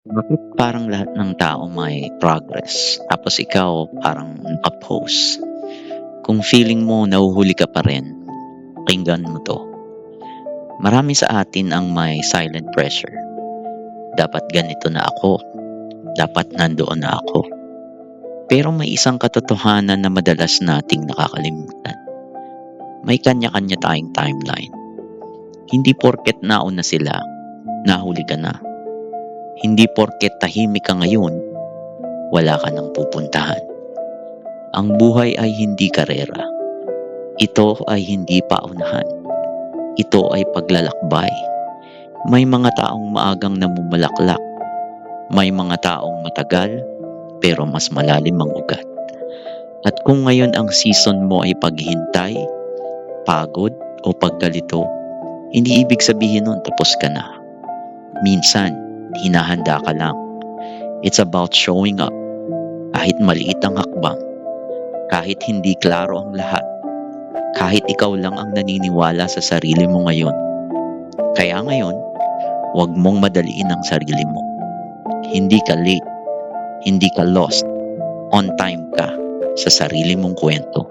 Bakit parang lahat ng tao may progress, tapos ikaw parang naka-pause? Kung feeling mo nahuhuli ka pa rin, pakinggan mo 'to. Marami sa atin ang may silent pressure. Dapat ganito na ako, dapat nandoon na ako. Pero may isang katotohanan na madalas nating nakakalimutan. May kanya-kanya tayong timeline. Hindi porket nauna sila, nahuli ka na. Hindi porket tahimik ka ngayon, wala ka nang pupuntahan. Ang buhay ay hindi karera. Ito ay hindi paunahan. Ito ay paglalakbay. May mga taong maagang namumulaklak. May mga taong matagal pero mas malalim ang ugat. At kung ngayon ang season mo ay paghintay, pagod o pagkalito, hindi ibig sabihin nun tapos ka na. Minsan, hinahanda ka lang. It's about showing up. Kahit maliit ang hakbang, kahit hindi klaro ang lahat, kahit ikaw lang ang naniniwala sa sarili mo ngayon. Kaya ngayon, huwag mong madaliin ang sarili mo. Hindi ka late, hindi ka lost. On time ka sa sarili mong kwento.